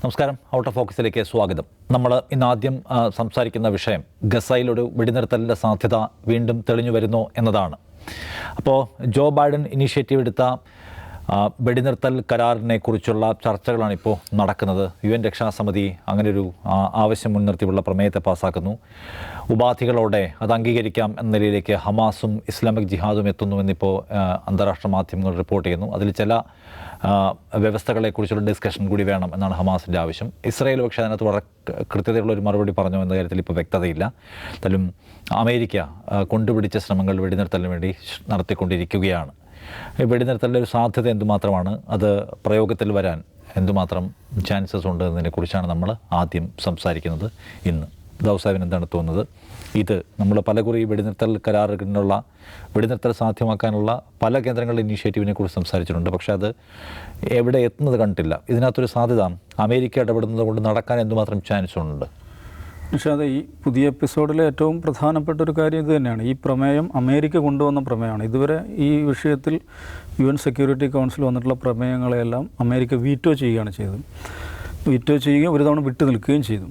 നമസ്കാരം. Out of ഫോക്കസിലേക്ക് സ്വാഗതം. നമ്മൾ ഇന്നാദ്യം സംസാരിക്കുന്ന വിഷയം ഗസയിലൊരു വെടിനിർത്തലിൻ്റെ സാധ്യത വീണ്ടും തെളിഞ്ഞു വരുന്നു എന്നതാണ്. അപ്പോൾ ജോ ബൈഡൻ ഇനീഷ്യേറ്റീവ് എടുത്ത വെടിനിർത്തൽ കരാറിനെ കുറിച്ചുള്ള ചർച്ചകളാണ് ഇപ്പോൾ നടക്കുന്നത്. UN രക്ഷാസമിതി അങ്ങനെയൊരു ആവശ്യം മുൻനിർത്തിയുള്ള പ്രമേയത്തെ പാസ്സാക്കുന്നു. ഉപാധികളോടെ അത് അംഗീകരിക്കാം എന്ന നിലയിലേക്ക് ഹമാസും ഇസ്ലാമിക് ജിഹാദും എത്തുന്നുവെന്നിപ്പോൾ അന്താരാഷ്ട്ര മാധ്യമങ്ങൾ റിപ്പോർട്ട് ചെയ്യുന്നു. അതിൽ ചില വ്യവസ്ഥകളെക്കുറിച്ചുള്ള ഡിസ്കഷൻ കൂടി വേണം എന്നാണ് ഹമാസിൻ്റെ ആവശ്യം. ഇസ്രായേൽ പക്ഷേ അതിനകത്ത് വളരെ കൃത്യതയുള്ളൊരു മറുപടി പറഞ്ഞു എന്ന കാര്യത്തിൽ ഇപ്പോൾ വ്യക്തതയില്ല. എന്തായാലും അമേരിക്ക കൊണ്ടുപിടിച്ച ശ്രമങ്ങൾ വെടിനിർത്തലിന് വേണ്ടി നടത്തിക്കൊണ്ടിരിക്കുകയാണ്. വെടിനിർത്തലിൻ്റെ ഒരു സാധ്യത എന്തുമാത്രമാണ്, അത് പ്രയോഗത്തിൽ വരാൻ എന്തുമാത്രം ചാൻസസ് ഉണ്ട് എന്നതിനെക്കുറിച്ചാണ് നമ്മൾ ആദ്യം സംസാരിക്കുന്നത്. ഇന്ന് ദൗസാബിന് എന്താണ് തോന്നുന്നത്? ഇത് നമ്മൾ പലകുറി വെടിനിർത്തൽ കരാറിനുള്ള വെടിനിർത്തൽ സാധ്യമാക്കാനുള്ള പല കേന്ദ്രങ്ങളുടെ ഇനീഷ്യേറ്റീവിനെ കുറിച്ച് സംസാരിച്ചിട്ടുണ്ട്. പക്ഷേ അത് എവിടെ എത്തുന്നത് കണ്ടിട്ടില്ല. ഇതിനകത്തൊരു സാധ്യത അമേരിക്ക ഇടപെടുന്നത് കൊണ്ട് നടക്കാൻ എന്തുമാത്രം ചാൻസ് ഉണ്ട്? പക്ഷേ അത് ഈ പുതിയ എപ്പിസോഡിലെ ഏറ്റവും പ്രധാനപ്പെട്ട ഒരു കാര്യം ഇത് തന്നെയാണ്. ഈ പ്രമേയം അമേരിക്ക കൊണ്ടുവന്ന പ്രമേയമാണ്. ഇതുവരെ ഈ വിഷയത്തിൽ UN സെക്യൂരിറ്റി കൗൺസിൽ വന്നിട്ടുള്ള പ്രമേയങ്ങളെല്ലാം അമേരിക്ക വീറ്റോ ചെയ്യുകയാണ് ചെയ്തത്. വീറ്റോ ചെയ്യുകയും ഒരു തവണ വിട്ടു നിൽക്കുകയും ചെയ്തു.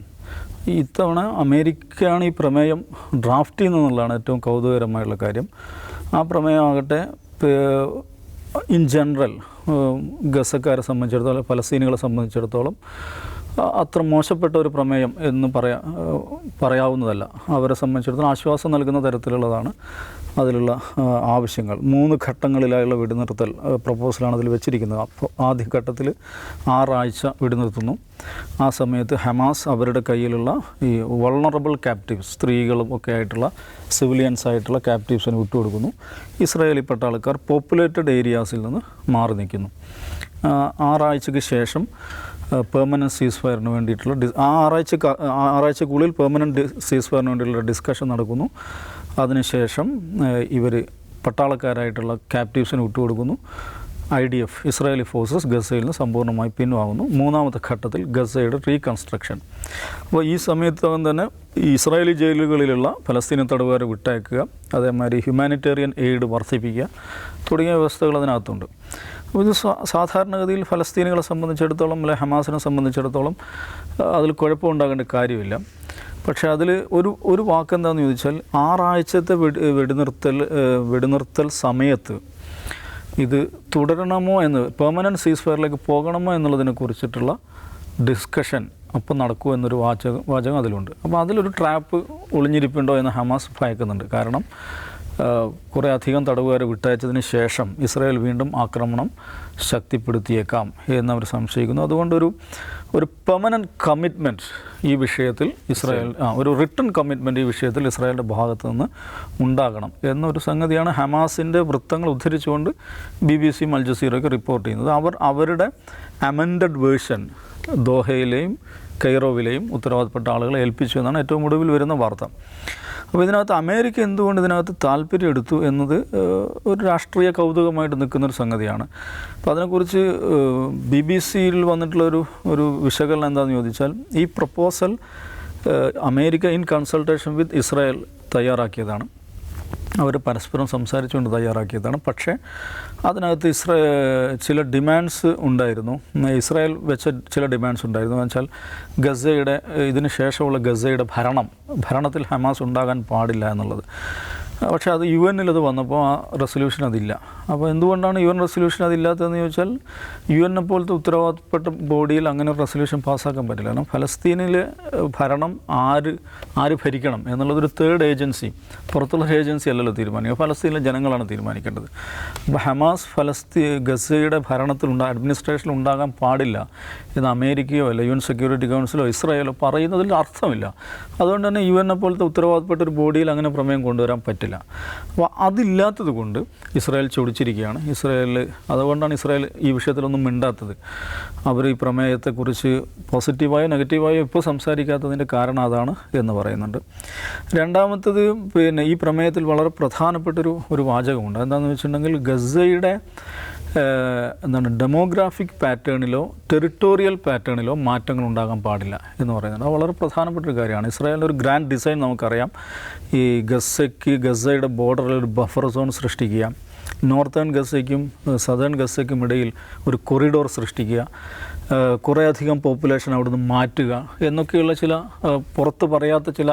ഇത്തവണ അമേരിക്കയാണ് ഈ പ്രമേയം ഡ്രാഫ്റ്റ് ചെയ്യുന്നതെന്നുള്ളതാണ് ഏറ്റവും കൗതുകകരമായുള്ള കാര്യം. ആ പ്രമേയമാകട്ടെ ഇൻ ജനറൽ ഗസക്കാരെ സംബന്ധിച്ചിടത്തോളം, ഫലസ്തീനികളെ സംബന്ധിച്ചിടത്തോളം അത്ര മോശപ്പെട്ട ഒരു പ്രമേയം എന്ന് പറയാവുന്നതല്ല. അവരെ സംബന്ധിച്ചിടത്തോളം ആശ്വാസം നൽകുന്ന തരത്തിലുള്ളതാണ് അതിലുള്ള ആവശ്യങ്ങൾ. 3 ഘട്ടങ്ങളിലായുള്ള വെടിനിർത്തൽ പ്രപ്പോസലാണ് അതിൽ വെച്ചിരിക്കുന്നത്. അപ്പോൾ ആദ്യ ഘട്ടത്തിൽ 6 ആഴ്ച വെടിനിർത്തുന്നു. ആ സമയത്ത് ഹമാസ് അവരുടെ കയ്യിലുള്ള ഈ വൾണറബിൾ ക്യാപ്റ്റീവ്സ്, സ്ത്രീകളും ഒക്കെ ആയിട്ടുള്ള സിവിലിയൻസ് ആയിട്ടുള്ള ക്യാപ്റ്റീവ്സിന് വിട്ടുകൊടുക്കുന്നു. ഇസ്രായേലി പട്ടാളക്കാർ പോപ്പുലേറ്റഡ് ഏരിയാസിൽ നിന്ന് മാറി നിൽക്കുന്നു. 6 ആഴ്ചയ്ക്ക് ശേഷം പെർമനൻറ്റ് സീസ് ഫയറിന് വേണ്ടിയിട്ടുള്ള ആറാഴ്ചക്കുള്ളിൽ പെർമനൻറ്റ് സീസ് ഫയറിന് വേണ്ടിയിട്ടുള്ള ഡിസ്കഷൻ നടക്കുന്നു. അതിനുശേഷം ഇവർ പട്ടാളക്കാരായിട്ടുള്ള ക്യാപ്റ്റീവ്സിന് വിട്ടുകൊടുക്കുന്നു. IDF ഇസ്രായേലി ഫോഴ്സസ് ഗസയിൽ നിന്ന് സമ്പൂർണ്ണമായി പിൻവാങ്ങുന്നു. 3ാമത്തെ ഘട്ടത്തിൽ ഗസയുടെ റീകൺസ്ട്രക്ഷൻ. അപ്പോൾ ഈ സമയത്തകം തന്നെ ഇസ്രായേലി ജയിലുകളിലുള്ള ഫലസ്തീനി തടവുകാരെ വിട്ടയക്കുക, അതേമാതിരി ഹ്യൂമാനിറ്റേറിയൻ എയ്ഡ് വർദ്ധിപ്പിക്കുക തുടങ്ങിയ വ്യവസ്ഥകൾ അതിനകത്തുണ്ട്. അപ്പോൾ ഇത് സാധാരണഗതിയിൽ ഫലസ്തീനികളെ സംബന്ധിച്ചിടത്തോളം അല്ലെങ്കിൽ ഹമാസിനെ സംബന്ധിച്ചിടത്തോളം അതിൽ കുഴപ്പമുണ്ടാകേണ്ട കാര്യമില്ല. പക്ഷേ അതിൽ ഒരു വാക്കെന്താണെന്ന് ചോദിച്ചാൽ 6 ആഴ്ചത്തെ വെടിനിർത്തൽ സമയത്ത് ഇത് തുടരണമോ എന്ന്, പെർമനൻറ്റ് സീസ് ഫയറിലേക്ക് പോകണമോ എന്നുള്ളതിനെ കുറിച്ചിട്ടുള്ള ഡിസ്കഷൻ അപ്പം നടക്കുമോ എന്നൊരു വാചകം അതിലുണ്ട്. അപ്പോൾ അതിലൊരു ട്രാപ്പ് ഒളിഞ്ഞിരിപ്പുണ്ടോ എന്ന് ഹമാസ് ഭയക്കുന്നുണ്ട്. കാരണം കുറേ അധികം തടവുകാരെ വിട്ടയച്ചതിന് ശേഷം ഇസ്രായേൽ വീണ്ടും ആക്രമണം ശക്തിപ്പെടുത്തിയേക്കാം എന്നവർ സംശയിക്കുന്നു. അതുകൊണ്ടൊരു പെർമനൻറ്റ് കമ്മിറ്റ്മെൻറ്റ് ഈ വിഷയത്തിൽ ഒരു റിട്ടൺ കമ്മിറ്റ്മെൻറ്റ് ഈ വിഷയത്തിൽ ഇസ്രായേലിൻ്റെ ഭാഗത്തു നിന്ന് ഉണ്ടാകണം എന്നൊരു സംഗതിയാണ് ഹമാസിൻ്റെ വൃത്തങ്ങൾ ഉദ്ധരിച്ചുകൊണ്ട് BBC അൽ ജസീറയൊക്കെ റിപ്പോർട്ട് ചെയ്യുന്നത്. അവരുടെ അമെൻഡഡ് വേർഷൻ ദോഹയിലെയും കൈറോവിലെയും ഉത്തരവാദപ്പെട്ട ആളുകളെ ഏൽപ്പിച്ചു എന്നാണ് ഏറ്റവും ഒടുവിൽ വരുന്ന വാർത്ത. അപ്പോൾ ഇതിനകത്ത് അമേരിക്ക എന്തുകൊണ്ട് ഇതിനകത്ത് താല്പര്യം എടുത്തു എന്നത് ഒരു രാഷ്ട്രീയ കൗതുകമായിട്ട് നിൽക്കുന്നൊരു സംഗതിയാണ്. അപ്പോൾ അതിനെക്കുറിച്ച് BBCയിൽ വന്നിട്ടുള്ള ഒരു വിശകലനം എന്താണെന്ന് ചോദിച്ചാൽ, ഈ proposal America in consultation with Israel തയ്യാറാക്കിയതാണ്. അവർ പരസ്പരം സംസാരിച്ചുകൊണ്ട് തയ്യാറാക്കിയതാണ്. പക്ഷേ അതിനകത്ത് ചില ഡിമാൻഡ്സ് ഉണ്ടായിരുന്നു. ഇസ്രായേൽ വെച്ച ചില ഡിമാൻഡ്സ് ഉണ്ടായിരുന്നു. എന്ന് വെച്ചാൽ ഗസയുടെ ഇതിന് ശേഷമുള്ള ഗസയുടെ ഭരണത്തിൽ ഹമാസ് ഉണ്ടാകാൻ പാടില്ല എന്നുള്ളത്. പക്ഷേ അത് UN അത് വന്നപ്പോൾ ആ റെസൊല്യൂഷൻ അതില്ല. അപ്പോൾ എന്തുകൊണ്ടാണ് UN റെസൊല്യൂഷൻ അതില്ലാത്തതെന്ന് ചോദിച്ചാൽ, UN പോലത്തെ ഉത്തരവാദപ്പെട്ട ബോഡിയിൽ അങ്ങനെ ഒരു റെസൊല്യൂഷൻ പാസ്സാക്കാൻ പറ്റില്ല. കാരണം ഫലസ്തീനിലെ ഭരണം ആര് ഭരിക്കണം എന്നുള്ളതൊരു തേർഡ് ഏജൻസി, പുറത്തുള്ള ഏജൻസി അല്ലല്ലോ തീരുമാനിക്കുക, ഫലസ്തീനിലെ ജനങ്ങളാണ് തീരുമാനിക്കേണ്ടത്. അപ്പോൾ ഹമാസ് ഗസയുടെ അഡ്മിനിസ്ട്രേഷനിൽ ഉണ്ടാകാൻ പാടില്ല എന്ന് അമേരിക്കയോ അല്ല UN സെക്യൂരിറ്റി കൗൺസിലോ ഇസ്രായേലോ പറയുന്നതിൽ അർത്ഥമില്ല. അതുകൊണ്ട് തന്നെ UN പോലത്തെ ഉത്തരവാദപ്പെട്ട ഒരു ബോഡിയിൽ അങ്ങനെ പ്രമേയം കൊണ്ടുവരാൻ പറ്റില്ല. അപ്പോൾ അതില്ലാത്തത് കൊണ്ട് ഇസ്രായേൽ ചൊടിച്ചിരിക്കുകയാണ്. അതുകൊണ്ടാണ് ഇസ്രായേൽ ഈ വിഷയത്തിലൊന്നും മിണ്ടാത്തത്. അവർ ഈ പ്രമേയത്തെക്കുറിച്ച് പോസിറ്റീവായോ നെഗറ്റീവായോ ഇപ്പോൾ സംസാരിക്കാത്തതിൻ്റെ കാരണം അതാണ് എന്ന് പറയുന്നുണ്ട്. രണ്ടാമത്തത് ഈ പ്രമേയത്തിൽ വളരെ പ്രധാനപ്പെട്ടൊരു വാചകമുണ്ട്. എന്താണെന്ന് വെച്ചിട്ടുണ്ടെങ്കിൽ ഗസയുടെ എന്താണ് ഡെമോഗ്രാഫിക് പാറ്റേണിലോ ടെറിട്ടോറിയൽ പാറ്റേണിലോ മാറ്റങ്ങൾ ഉണ്ടാകാൻ പാടില്ല എന്ന് പറയുന്നത് അത് വളരെ പ്രധാനപ്പെട്ട ഒരു കാര്യമാണ്. ഇസ്രായേലിൻ്റെ ഒരു ഗ്രാൻഡ് ഡിസൈൻ നമുക്കറിയാം. ഈ ഗസയുടെ ബോർഡറിൽ ഒരു ബഫർ സോൺ സൃഷ്ടിക്കുക, നോർത്തേൺ ഗസയ്ക്കും സദേൺ ഗസയ്ക്കും ഇടയിൽ ഒരു കൊറിഡോർ സൃഷ്ടിക്കുക, കുറേയധികം പോപ്പുലേഷൻ അവിടുന്ന് മാറ്റുക എന്നൊക്കെയുള്ള ചില പുറത്ത് പറയാത്ത ചില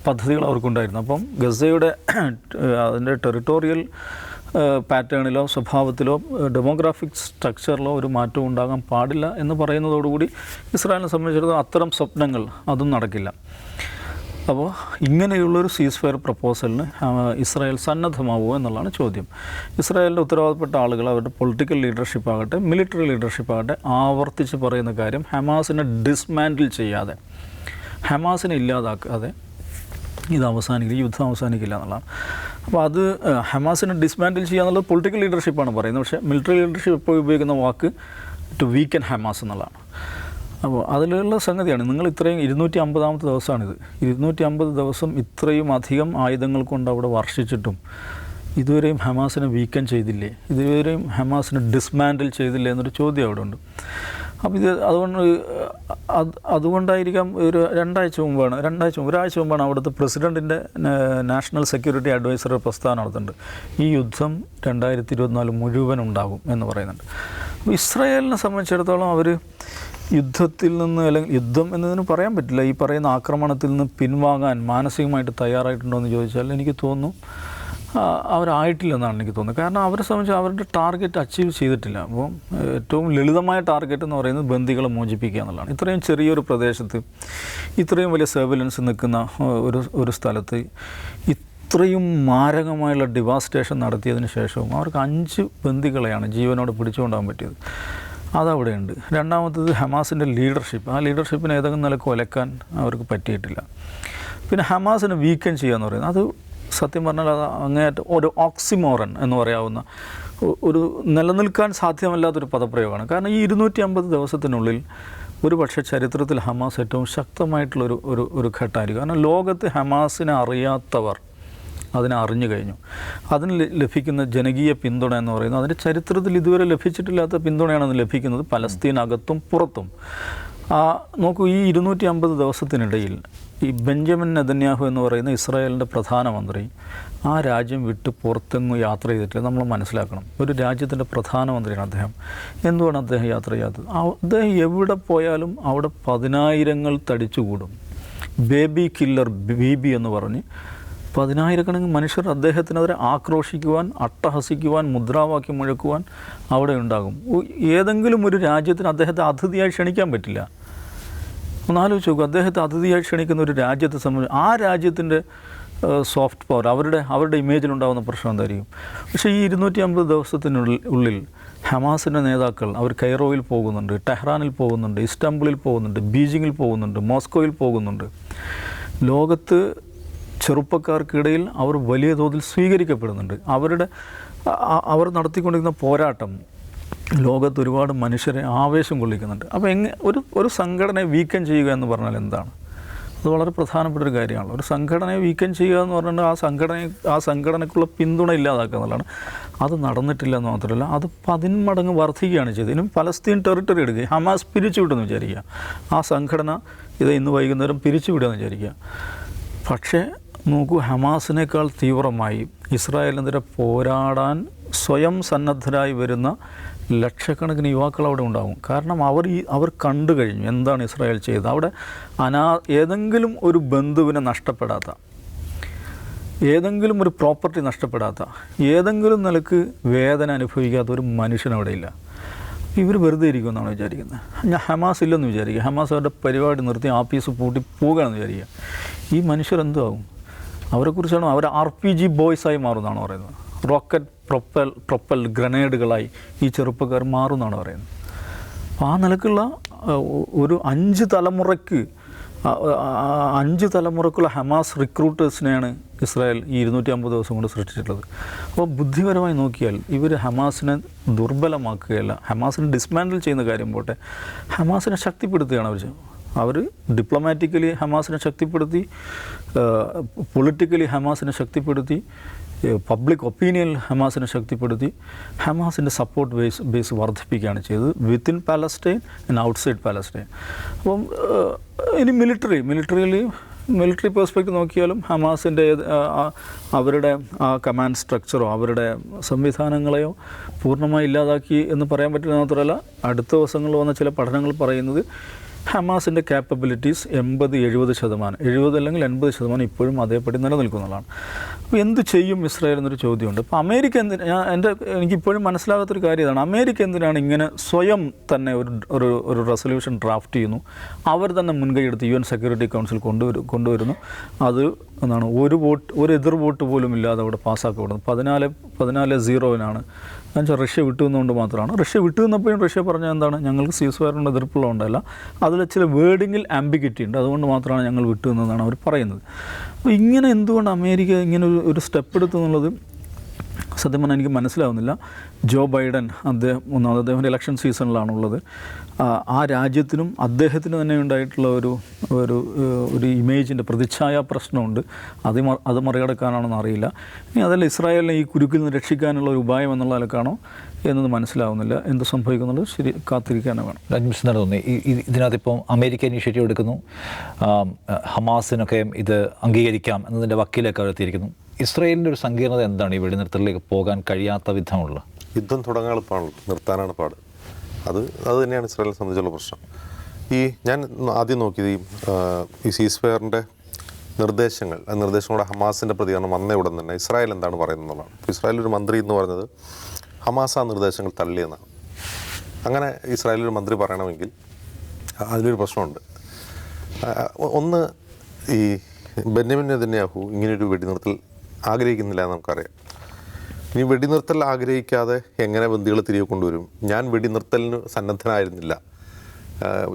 പദ്ധതികൾ അവർക്കുണ്ടായിരുന്നു. അപ്പം ഗസയുടെ അതിൻ്റെ ടെറിട്ടോറിയൽ പാറ്റേണിലോ സ്വഭാവത്തിലോ ഡെമോഗ്രാഫിക് സ്ട്രക്ചറിലോ ഒരു മാറ്റവും ഉണ്ടാകാൻ പാടില്ല എന്ന് പറയുന്നതോടുകൂടി ഇസ്രായേലിനെ സംബന്ധിച്ചിടത്തോളം അത്തരം സ്വപ്നങ്ങൾ അതും നടക്കില്ല. അപ്പോൾ ഇങ്ങനെയുള്ളൊരു സീസ് ഫയർ പ്രപ്പോസലിന് ഇസ്രായേൽ സന്നദ്ധമാവുമോ എന്നുള്ളതാണ് ചോദ്യം. ഇസ്രായേലിൻ്റെ ഉത്തരവാദപ്പെട്ട ആളുകൾ അവരുടെ പൊളിറ്റിക്കൽ ലീഡർഷിപ്പ് ആകട്ടെ മിലിറ്ററി ലീഡർഷിപ്പ് ആകട്ടെ ആവർത്തിച്ച് പറയുന്ന കാര്യം ഹമാസിനെ ഡിസ്മാൻഡിൽ ചെയ്യാതെ, ഹമാസിനെ ഇല്ലാതാക്കാതെ ഇത് അവസാനിക്കില്ല, യുദ്ധം അവസാനിക്കില്ല എന്നുള്ളതാണ്. അപ്പോൾ അത് ഹമാസിനെ ഡിസ്മാൻഡിൽ ചെയ്യുക എന്നുള്ളത് പൊളിറ്റിക്കൽ ലീഡർഷിപ്പാണ് പറയുന്നത്. പക്ഷേ മിലിറ്ററി ലീഡർഷിപ്പ് ഇപ്പോൾ ഉപയോഗിക്കുന്ന വാക്ക് ടു വീക്കൻ ഹമാസ് എന്നുള്ളതാണ്. അപ്പോൾ അതിലുള്ള സംഗതിയാണ് നിങ്ങൾ ഇത്രയും 250ാമത്തെ ദിവസമാണിത്. 250 ദിവസം ഇത്രയും അധികം ആയുധങ്ങൾ കൊണ്ട് അവിടെ വർഷിച്ചിട്ടും ഇതുവരെയും ഹമാസിനെ വീക്കൻ ചെയ്തില്ലേ, ഇതുവരെയും ഹമാസിനെ ഡിസ്മാൻഡിൽ ചെയ്തില്ലേ എന്നൊരു ചോദ്യം അവിടെ ഉണ്ട്. അപ്പോൾ ഇത് അതുകൊണ്ടായിരിക്കാം ഒരാഴ്ച മുമ്പാണ് അവിടുത്തെ പ്രസിഡൻറ്റിൻ്റെ നാഷണൽ സെക്യൂരിറ്റി അഡ്വൈസർ പ്രസ്താവന നടത്തുന്നുണ്ട്, ഈ യുദ്ധം 2024 മുഴുവൻ ഉണ്ടാകും എന്ന് പറയുന്നുണ്ട്. അപ്പോൾ ഇസ്രായേലിനെ സംബന്ധിച്ചിടത്തോളം അവർ യുദ്ധത്തിൽ നിന്ന്, അല്ലെങ്കിൽ യുദ്ധം എന്നതിന് പറയാൻ പറ്റില്ല, ഈ പറയുന്ന ആക്രമണത്തിൽ നിന്ന് പിൻവാങ്ങാൻ മാനസികമായിട്ട് തയ്യാറായിട്ടുണ്ടോ എന്ന് ചോദിച്ചാൽ എനിക്ക് തോന്നുന്നു അവരായിട്ടില്ലെന്നാണ് എനിക്ക് തോന്നുന്നത്. കാരണം അവരെ സംബന്ധിച്ച് അവരുടെ ടാർഗറ്റ് അച്ചീവ് ചെയ്തിട്ടില്ല. അപ്പോൾ ഏറ്റവും ലളിതമായ ടാർഗറ്റ് എന്ന് പറയുന്നത് ബന്ദികളെ മോചിപ്പിക്കുക എന്നുള്ളതാണ്. ഇത്രയും ചെറിയൊരു പ്രദേശത്ത് ഇത്രയും വലിയ സർവൈലൻസ് നിൽക്കുന്ന ഒരു സ്ഥലത്ത് ഇത്രയും മാരകമായുള്ള ഡിവാസ്റ്റേഷൻ നടത്തിയതിന് ശേഷവും അവർക്ക് 5 ബന്ദികളെയാണ് ജീവനോടെ പിടിച്ചുകൊണ്ടാകാൻ പറ്റിയത്. അതവിടെയുണ്ട്. രണ്ടാമത്തത് ഹമാസിൻ്റെ ലീഡർഷിപ്പ്. ആ ലീഡർഷിപ്പിനെ ഏതെങ്കിലും നിലക്ക് ഒലക്കാൻ അവർക്ക് പറ്റിയിട്ടില്ല. പിന്നെ ഹമാസിനെ വീക്കൻ ചെയ്യുക എന്ന് പറയുന്നത് അത് സത്യം പറഞ്ഞാൽ അത് അങ്ങേയറ്റം ഒരു ഓക്സിമോറൻ എന്ന് പറയാവുന്ന ഒരു നിലനിൽക്കാൻ സാധ്യമല്ലാത്തൊരു പദപ്രയോഗമാണ്. കാരണം ഈ 250 ദിവസത്തിനുള്ളിൽ ഒരു പക്ഷേ ചരിത്രത്തിൽ ഹമാസ് ഏറ്റവും ശക്തമായിട്ടുള്ളൊരു ഘട്ടമായിരിക്കും. കാരണം ലോകത്ത് ഹമാസിനെ അറിയാത്തവർ അതിനെ അറിഞ്ഞു കഴിഞ്ഞു. അതിന് ലഭിക്കുന്ന ജനകീയ പിന്തുണ എന്ന് പറയുന്നത് അതിൻ്റെ ചരിത്രത്തിൽ ഇതുവരെ ലഭിച്ചിട്ടില്ലാത്ത പിന്തുണയാണ് അതിന് ലഭിക്കുന്നത്, പലസ്തീനകത്തും പുറത്തും. നോക്കൂ, ഈ 250 ദിവസത്തിനിടയിൽ ഈ ബെഞ്ചമിൻ നെതന്യാഹു എന്ന് പറയുന്ന ഇസ്രായേലിൻ്റെ പ്രധാനമന്ത്രി ആ രാജ്യം വിട്ട് പുറത്തെങ്ങും യാത്ര ചെയ്തിട്ടില്ല. നമ്മൾ മനസ്സിലാക്കണം, ഒരു രാജ്യത്തിൻ്റെ പ്രധാനമന്ത്രിയാണ് അദ്ദേഹം. എന്തുകൊണ്ട് അദ്ദേഹം യാത്ര ചെയ്യാത്തത്? അദ്ദേഹം എവിടെ പോയാലും അവിടെ 10,000ങ്ങൾ തടിച്ചുകൂടും. ബേബി കില്ലർ ബീബി എന്ന് പറഞ്ഞ് 10,000കണക്കിന് മനുഷ്യർ അദ്ദേഹത്തിനെതിരെ ആക്രോശിക്കുവാൻ, അട്ടഹസിക്കുവാൻ, മുദ്രാവാക്യം മുഴക്കുവാൻ അവിടെ ഉണ്ടാകും. ഏതെങ്കിലും ഒരു രാജ്യത്തിന് അദ്ദേഹത്തെ അതിഥിയായി ക്ഷണിക്കാൻ പറ്റില്ല. ഒന്നാലോചിച്ച് നോക്കൂ, അദ്ദേഹത്തെ അതിഥിയായി ക്ഷണിക്കുന്ന ഒരു രാജ്യത്തെ സംബന്ധിച്ച് ആ രാജ്യത്തിൻ്റെ സോഫ്റ്റ് പവർ, അവരുടെ ഇമേജിലുണ്ടാകുന്ന പ്രശ്നം എന്തായിരിക്കും? പക്ഷേ ഈ 250 ദിവസത്തിനുള്ളിൽ ഹമാസിൻ്റെ നേതാക്കൾ അവർ കൈറോയിൽ പോകുന്നുണ്ട്, ടെഹ്റാനിൽ പോകുന്നുണ്ട്, ഇസ്താംബുളിൽ പോകുന്നുണ്ട്, ബീജിങ്ങിൽ പോകുന്നുണ്ട്, മോസ്കോയിൽ പോകുന്നുണ്ട്. ലോകത്ത് ചെറുപ്പക്കാർക്കിടയിൽ അവർ വലിയ തോതിൽ സ്വീകരിക്കപ്പെടുന്നുണ്ട്. അവർ നടത്തിക്കൊണ്ടിരിക്കുന്ന പോരാട്ടം ലോകത്ത് ഒരുപാട് മനുഷ്യരെ ആവേശം കൊള്ളിക്കുന്നുണ്ട്. അപ്പോൾ ഒരു സംഘടനയെ വീക്കൻ ചെയ്യുക എന്ന് പറഞ്ഞാൽ എന്താണ്? അത് വളരെ പ്രധാനപ്പെട്ട ഒരു കാര്യമാണ്. ഒരു സംഘടനയെ വീക്കൻ ചെയ്യുക എന്ന് പറഞ്ഞാൽ ആ സംഘടനയ്ക്കുള്ള പിന്തുണ ഇല്ലാതാക്കുക എന്നുള്ളതാണ്. അത് നടന്നിട്ടില്ല എന്ന് മാത്രമല്ല, അത് 10 മടങ്ങ് വർദ്ധിക്കുകയാണ് ചെയ്തത്. ഇനിയും പലസ്തീൻ ടെറിട്ടറി എടുക്കുക, ഹമാസ് പിരിച്ചുവിട്ടെന്ന് വിചാരിക്കുക, ആ സംഘടന ഇന്ന് വൈകുന്നേരം പിരിച്ചുവിടുകയെന്ന് വിചാരിക്കുക. പക്ഷേ നോക്കൂ, ഹമാസിനേക്കാൾ തീവ്രമായി ഇസ്രായേലിനെതിരെ പോരാടാൻ സ്വയം സന്നദ്ധരായി വരുന്ന ലക്ഷക്കണക്കിന് യുവാക്കൾ അവിടെ ഉണ്ടാകും. കാരണം അവർ കണ്ടു കഴിഞ്ഞു എന്താണ് ഇസ്രായേൽ ചെയ്തത്. അവിടെ ഏതെങ്കിലും ഒരു ബന്ധുവിനെ നഷ്ടപ്പെടാത്ത, ഏതെങ്കിലും ഒരു പ്രോപ്പർട്ടി നഷ്ടപ്പെടാത്ത, ഏതെങ്കിലും നിലക്ക് വേദന അനുഭവിക്കാത്ത ഒരു മനുഷ്യൻ അവിടെയില്ല. ഇവർ വെറുതെ ഇരിക്കുമെന്നാണ് വിചാരിക്കുന്നത്. ഞാൻ ഹമാസ് ഇല്ലെന്ന് വിചാരിക്കുക, ഹമാസ് അവരുടെ പരിപാടി നിർത്തി ആഫീസ് പൂട്ടി പോകുകയാണെന്ന് വിചാരിക്കുക. ഈ മനുഷ്യരെന്താവും? അവരെക്കുറിച്ചാണ് അവർ RPG ബോയ്സായി മാറുമെന്നാണ് പറയുന്നത്. റോക്കറ്റ് പ്രൊപ്പൽ ഗ്രനേഡുകളായി ഈ ചെറുപ്പക്കാർ മാറുമെന്നാണ് പറയുന്നത്. അപ്പോൾ ആ നിലക്കുള്ള ഒരു 5 തലമുറക്കുള്ള ഹമാസ് റിക്രൂട്ടേഴ്സിനെയാണ് ഇസ്രായേൽ ഈ 250 ദിവസം കൊണ്ട് സൃഷ്ടിച്ചിട്ടുള്ളത്. അപ്പോൾ ബുദ്ധിപരമായി നോക്കിയാൽ ഇവർ ഹമാസിനെ ദുർബലമാക്കുകയല്ല, ഹമാസിനെ ഡിസ്മാൻഡിൽ ചെയ്യുന്ന കാര്യം പോട്ടെ, ഹമാസിനെ ശക്തിപ്പെടുത്തുകയാണ് അവർ ഡിപ്ലോമാറ്റിക്കലി ഹമാസിനെ ശക്തിപ്പെടുത്തി, പൊളിറ്റിക്കലി ഹമാസിനെ ശക്തിപ്പെടുത്തി, പബ്ലിക് ഒപ്പീനിയൻ ഹമാസിനെ ശക്തിപ്പെടുത്തി ഹമാസിൻ്റെ സപ്പോർട്ട് ബേസ് വർദ്ധിപ്പിക്കുകയാണ് ചെയ്തത് within Palestine and outside Palestine. അപ്പം ഇനി മിലിറ്ററി പെർസ്പെക്റ്റീവ് നോക്കിയാലും ഹമാസിൻ്റെ അവരുടെ ആ കമാൻഡ് സ്ട്രക്ചറോ അവരുടെ സംവിധാനങ്ങളെയോ പൂർണ്ണമായി ഇല്ലാതാക്കി എന്ന് പറയാൻ പറ്റില്ല. മാത്രമല്ല അടുത്ത ദിവസങ്ങളിൽ വന്ന ചില പഠനങ്ങൾ പറയുന്നത് ഹമാസിൻ്റെ ക്യാപ്പബിലിറ്റീസ് 70% അല്ലെങ്കിൽ 80% ഇപ്പോഴും അതേപടി നിലനിൽക്കുന്നതാണ്. അപ്പോൾ എന്ത് ചെയ്യും ഇസ്രായേൽ എന്നൊരു ചോദ്യമുണ്ട്. അപ്പോൾ അമേരിക്ക എനിക്കിപ്പോഴും മനസ്സിലാകാത്തൊരു കാര്യം ഇതാണ്, അമേരിക്ക എന്തിനാണ് ഇങ്ങനെ സ്വയം തന്നെ ഒരു റെസൊല്യൂഷൻ ഡ്രാഫ്റ്റ് ചെയ്യുന്നു, അവർ തന്നെ മുൻകൈയെടുത്ത് UN സെക്യൂരിറ്റി കൗൺസിൽ കൊണ്ടുവരുന്നു, അത് എന്താണ് ഒരു എതിർ വോട്ട് പോലും ഇല്ലാതെ അവിടെ പാസ്സാക്കപ്പെടുന്നു. 14-0 എന്നുവെച്ചാൽ റഷ്യ വിട്ടുവെന്നുകൊണ്ട് മാത്രമാണ്. റഷ്യ വിട്ടുവന്നപ്പോഴും റഷ്യ പറഞ്ഞാൽ എന്താണ്, ഞങ്ങൾക്ക് സീസ്ഫയറിൻ്റെ എതിർപ്പുള്ളതുകൊണ്ടല്ല, അതിൽ ചില വേർഡിങ്ങിൽ ആംബിഗിറ്റി ഉണ്ട്, അതുകൊണ്ട് മാത്രമാണ് ഞങ്ങൾ വിട്ടുവെന്നതാണ് അവർ പറയുന്നത്. അപ്പോൾ ഇങ്ങനെ എന്തുകൊണ്ട് അമേരിക്ക ഇങ്ങനെ ഒരു സ്റ്റെപ്പ് എടുത്തു എന്നുള്ളത് സത്യം പറഞ്ഞാൽ എനിക്ക് മനസ്സിലാവുന്നില്ല. ജോ ബൈഡൻ അദ്ദേഹത്തിൻ്റെ ഇലക്ഷൻ സീസണിലാണുള്ളത്. ആ രാജ്യത്തിനും അദ്ദേഹത്തിന് തന്നെ ഉണ്ടായിട്ടുള്ള ഒരു ഇമേജിൻ്റെ പ്രതിച്ഛായ പ്രശ്നമുണ്ട്. അത് മറികടക്കാനാണെന്ന് അറിയില്ല. ഇനി അതല്ല ഇസ്രായേലിനെ ഈ കുരുക്കിൽ നിന്ന് രക്ഷിക്കാനുള്ള ഒരു ഉപായം എന്നുള്ള നിലക്കാണോ എന്നത് മനസ്സിലാവുന്നില്ല. എന്ത് സംഭവിക്കുന്നുള്ളത് ശരി കാത്തിരിക്കാനേ വേണം. രാജ്മിസ് തോന്നി ഇതിനകത്തിപ്പം അമേരിക്ക ഇനീഷ്യേറ്റീവ് എടുക്കുന്നു, ഹമാസിനൊക്കെ ഇത് അംഗീകരിക്കാം എന്നതിൻ്റെ വക്കീലൊക്കെ എത്തിയിരിക്കുന്നു. ഇസ്രായേലിൻ്റെ ഒരു സങ്കീർണത എന്താണ് ഈ വെടിനിർത്തലിലേക്ക് പോകാൻ കഴിയാത്ത വിധമുള്ള? യുദ്ധം തുടങ്ങാൻ എളുപ്പമാണല്ലോ, നിർത്താനാണ് പാട്. അത് തന്നെയാണ് ഇസ്രായേലിനെ സംബന്ധിച്ചുള്ള പ്രശ്നം. ഞാൻ ആദ്യം നോക്കിയത് ഈ സീസ്ഫയറിൻ്റെ നിർദ്ദേശങ്ങളുടെ ഹമാസിൻ്റെ പ്രതികരണം വന്ന ഉടൻ തന്നെ ഇസ്രായേൽ എന്താണ് പറയുന്നതെന്നുള്ളതാണ്. ഇപ്പോൾ ഇസ്രായേൽ ഒരു മന്ത്രി എന്ന് പറഞ്ഞത് ഹമാസ് ആ നിർദ്ദേശങ്ങൾ തള്ളിയെന്നാണ്. അങ്ങനെ ഇസ്രായേലൊരു മന്ത്രി പറയണമെങ്കിൽ അതിലൊരു പ്രശ്നമുണ്ട്. ഒന്ന്, ഈ ബെന്യാമിൻ നെതന്യാഹു ഇങ്ങനെയൊരു വെടിനിർത്തൽ ആഗ്രഹിക്കുന്നില്ല എന്ന് നമുക്കറിയാം. ഇനി വെടിനിർത്തൽ ആഗ്രഹിക്കാതെ എങ്ങനെ ബന്ദികളെ തിരികെ കൊണ്ടുവരും? ഞാൻ വെടിനിർത്തലിന് സന്നദ്ധനായിരുന്നില്ല,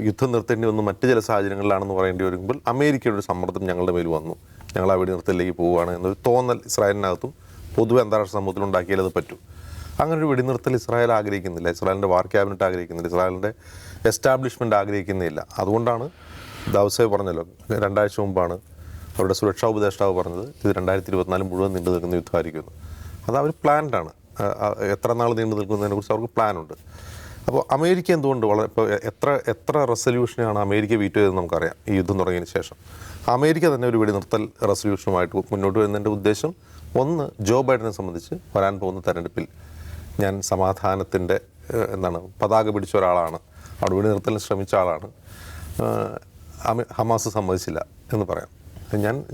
യുദ്ധം നിർത്തേണ്ടി വന്ന് മറ്റ് ചില സാഹചര്യങ്ങളിലാണെന്ന് പറയേണ്ടി വരുമ്പോൾ അമേരിക്കയുടെ ഒരു സമ്മർദ്ദം ഞങ്ങളുടെ മേൽ വന്നു, ഞങ്ങൾ ആ വെടിനിർത്തലിലേക്ക് പോവുകയാണ് എന്നൊരു തോന്നൽ ഇസ്രായേലിനകത്തും പൊതുവെ അന്താരാഷ്ട്ര സമൂഹത്തിൽ ഉണ്ടാക്കിയാൽ അത് പറ്റും. അങ്ങനെ ഒരു വെടിനിർത്തൽ ഇസ്രായേൽ ആഗ്രഹിക്കുന്നില്ല, ഇസ്രായേലിൻ്റെ വാർ ക്യാബിനറ്റ് ആഗ്രഹിക്കുന്നില്ല, ഇസ്രായേലിൻ്റെ എസ്റ്റാബ്ലിഷ്മെൻറ്റ് ആഗ്രഹിക്കുന്നില്ല. അതുകൊണ്ടാണ് ദാവൂസേ പറഞ്ഞല്ലോ, 2 ആഴ്ച മുമ്പാണ് അവരുടെ സുരക്ഷാ ഉപദേഷ്ടാവ് പറഞ്ഞത് ഇത് 2024 മുഴുവൻ നീണ്ടു നിൽക്കുന്ന യുദ്ധമായിരിക്കുമെന്ന്. അത് അവർ പ്ലാൻഡാണ്. എത്ര നാൾ നീണ്ടു നിൽക്കുന്നതിനെക്കുറിച്ച് അവർക്ക് പ്ലാനുണ്ട്. അപ്പോൾ അമേരിക്ക എന്തുകൊണ്ട് ഇപ്പോൾ എത്ര റെസൊല്യൂഷനാണ് അമേരിക്ക വീറ്റോ ചെയ്തതെന്ന് നമുക്കറിയാം. ഈ യുദ്ധം തുടങ്ങിയതിന് ശേഷം അമേരിക്ക തന്നെ ഒരു വെടിനിർത്തൽ റെസൊല്യൂഷനുമായിട്ട് മുന്നോട്ട് വരുന്നതിൻ്റെ ഉദ്ദേശം, ഒന്ന്, ജോ ബൈഡനെ സംബന്ധിച്ച് വരാൻ പോകുന്ന തെരഞ്ഞെടുപ്പിൽ ഞാൻ സമാധാനത്തിൻ്റെ പതാക പിടിച്ച ഒരാളാണ്, അവിടെ വെടിനിർത്തലിന് ശ്രമിച്ച ആളാണ്, ഹമാസ് സമ്മതിച്ചില്ല എന്ന് പറയാം.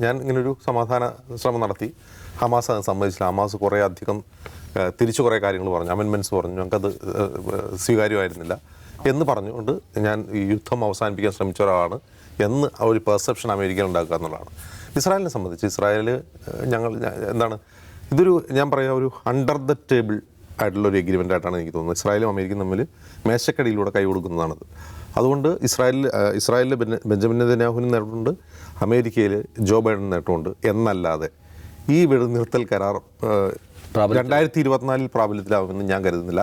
ഞാൻ ഇങ്ങനൊരു സമാധാന ശ്രമം നടത്തി, ഹമാസ് അത് സമ്മതിച്ചില്ല. ഹമാസ് തിരിച്ചു കുറേ കാര്യങ്ങൾ പറഞ്ഞു, അമെൻമെൻറ്റ്സ് പറഞ്ഞു, ഞങ്ങൾക്കത് സ്വീകാര്യമായിരുന്നില്ല എന്ന് പറഞ്ഞുകൊണ്ട് ഞാൻ ഈ യുദ്ധം അവസാനിപ്പിക്കാൻ ശ്രമിച്ച ഒരാളാണ് എന്ന് ഒരു പെർസെപ്ഷൻ അമേരിക്കയിൽ ഉണ്ടാക്കുക എന്നുള്ളതാണ്. ഇസ്രായേലിനെ സംബന്ധിച്ച് ഇതൊരു ഞാൻ പറയാം ഒരു അണ്ടർ ദ ടേബിൾ ആയിട്ടുള്ളൊരു എഗ്രിമെൻ്റ് ആയിട്ടാണ് എനിക്ക് തോന്നുന്നത്. ഇസ്രായേലും അമേരിക്കയും തമ്മിൽ മേശക്കടിയിലൂടെ കൈ കൊടുക്കുന്നതാണത്. അതുകൊണ്ട് ഇസ്രായേലിൽ ബെഞ്ചമിൻ നെതന്യാഹുവിന് നേട്ടമുണ്ട്, അമേരിക്കയിൽ ജോ ബൈഡന് നേട്ടമുണ്ട്. എന്നല്ലാതെ ഈ വെടിനിർത്തൽ കരാർ 2024 പ്രാബല്യത്തിലാവുമെന്ന് ഞാൻ കരുതുന്നില്ല.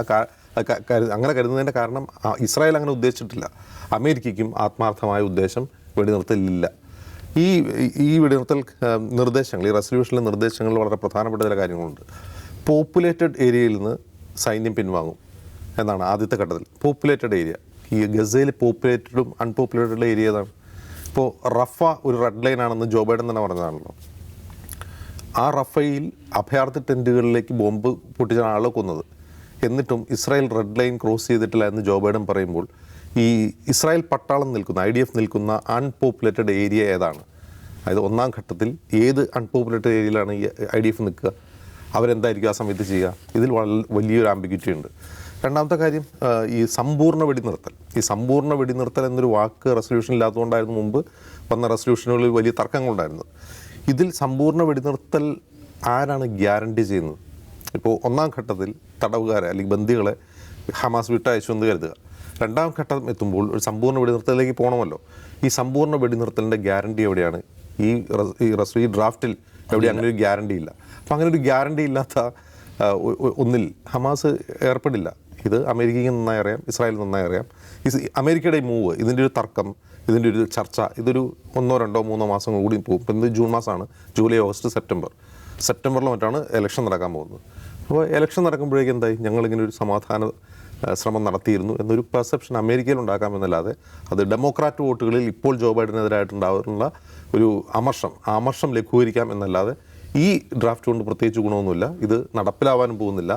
അങ്ങനെ കരുതുന്നതിൻ്റെ കാരണം ഇസ്രായേൽ അങ്ങനെ ഉദ്ദേശിച്ചിട്ടില്ല. അമേരിക്കയ്ക്കും ആത്മാർത്ഥമായ ഉദ്ദേശം വെടിനിർത്തലില്ല. ഈ വെടിനിർത്തൽ നിർദ്ദേശങ്ങൾ, ഈ റെസൊല്യൂഷനിലെ നിർദ്ദേശങ്ങളിൽ വളരെ പ്രധാനപ്പെട്ട ചില കാര്യങ്ങളുണ്ട്. പോപ്പുലേറ്റഡ് ഏരിയയിൽ നിന്ന് സൈന്യം പിൻവാങ്ങും എന്നാണ് ആദ്യത്തെ ഘട്ടത്തിൽ. പോപ്പുലേറ്റഡ് ഏരിയ, ഈ ഗസയിൽ പോപ്പുലേറ്റഡും അൺപോപ്പുലേറ്റഡ് ഏരിയ ഏതാണ്? ഇപ്പോൾ റഫ ഒരു റെഡ് ലൈൻ ആണെന്ന് ജോ ബൈഡൻ തന്നെ പറഞ്ഞതാണല്ലോ. ആ റഫയിൽ അഭയാർത്ഥി ടെൻറ്റുകളിലേക്ക് ബോംബ് പൊട്ടിച്ച ആളെ കൊന്നത്. എന്നിട്ടും ഇസ്രായേൽ റെഡ് ലൈൻ ക്രോസ് ചെയ്തിട്ടില്ല എന്ന് ജോ ബൈഡൻ പറയുമ്പോൾ ഈ ഇസ്രായേൽ പട്ടാളം നിൽക്കുന്ന, IDF നിൽക്കുന്ന അൺപോപ്പുലേറ്റഡ് ഏരിയ ഏതാണ്? അതായത് ഒന്നാം ഘട്ടത്തിൽ ഏത് അൺപോപ്പുലേറ്റഡ് ഏരിയയിലാണ് ഈ IDF നിൽക്കുക? അവരെന്തായിരിക്കും ആ സമയത്ത് ചെയ്യുക? ഇതിൽ വലിയൊരു ആംബിഗ്വിറ്റി ഉണ്ട്. രണ്ടാമത്തെ കാര്യം, ഈ സമ്പൂർണ്ണ വെടിനിർത്തൽ എന്നൊരു വാക്ക് റെസൊല്യൂഷൻ ഇല്ലാത്തതുകൊണ്ടായിരുന്നു മുമ്പ് വന്ന റെസൊല്യൂഷനുകളിൽ വലിയ തർക്കങ്ങളുണ്ടായിരുന്നത്. ഇതിൽ സമ്പൂർണ്ണ വെടിനിർത്തൽ ആരാണ് ഗ്യാരണ്ടി ചെയ്യുന്നത്? ഇപ്പോൾ ഒന്നാം ഘട്ടത്തിൽ തടവുകാരെ അല്ലെങ്കിൽ ബന്ദികളെ ഹമാസ് വിട്ടയച്ചു എന്ന് കരുതുക. രണ്ടാം ഘട്ടം എത്തുമ്പോൾ ഒരു സമ്പൂർണ്ണ വെടിനിർത്തലിലേക്ക് പോകണമല്ലോ. ഈ സമ്പൂർണ്ണ വെടിനിർത്തലിൻ്റെ ഗ്യാരണ്ടി എവിടെയാണ്? ഈ ഡ്രാഫ്റ്റിൽ എവിടെ അങ്ങനെ ഒരു ഗ്യാരണ്ടി ഇല്ല. അപ്പം അങ്ങനെ ഒരു ഗ്യാരണ്ടി ഇല്ലാത്ത ഒന്നിൽ ഹമാസ് ഏർപ്പെടില്ല. ഇത് അമേരിക്കയ്ക്ക് നന്നായി അറിയാം, ഇസ്രായേൽ നന്നായി അറിയാം. അമേരിക്കയുടെ മൂവ്, ഇതിൻ്റെ ഒരു തർക്കം, ഇതിൻ്റെ ഒരു ചർച്ച, ഇതൊരു 1, 2, 3 മാസങ്ങൾ കൂടി പോകും. ഇപ്പം ഇത് ജൂൺ മാസമാണ്, ജൂലൈ, ഓഗസ്റ്റ്, സെപ്റ്റംബർ. സെപ്റ്റംബറിലോ മറ്റാണ് ഇലക്ഷൻ നടക്കാൻ പോകുന്നത്. അപ്പോൾ ഇലക്ഷൻ നടക്കുമ്പോഴേക്കും എന്തായി, ഞങ്ങളിങ്ങനെ ഒരു സമാധാന ശ്രമം നടത്തിയിരുന്നു എന്നൊരു പെർസെപ്ഷൻ അമേരിക്കയിൽ ഉണ്ടാക്കാമെന്നല്ലാതെ അത് ഡെമോക്രാറ്റ് വോട്ടുകളിൽ ഇപ്പോൾ ജോ ബൈഡനെതിരായിട്ടുണ്ടാകുന്ന ഒരു അമർഷം ലഘൂകരിക്കാം എന്നല്ലാതെ ഈ ഡ്രാഫ്റ്റ് കൊണ്ട് പ്രത്യേകിച്ച് ഗുണമൊന്നുമില്ല. ഇത് നടപ്പിലാവാനും പോകുന്നില്ല.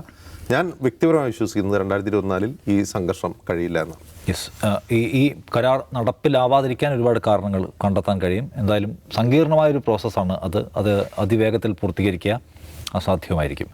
ഞാൻ വ്യക്തിപരമായി വിശ്വസിക്കുന്നത് 2024 ഈ സംഘർഷം കഴിയില്ല എന്നാണ്. യെസ്, ഈ കരാർ നടപ്പിലാവാതിരിക്കാൻ ഒരുപാട് കാരണങ്ങൾ കണ്ടെത്താൻ കഴിയും. എന്തായാലും സങ്കീർണമായൊരു പ്രോസസ്സാണ് അത് അതിവേഗത്തിൽ പൂർത്തീകരിക്കുക അസാധ്യമായിരിക്കും.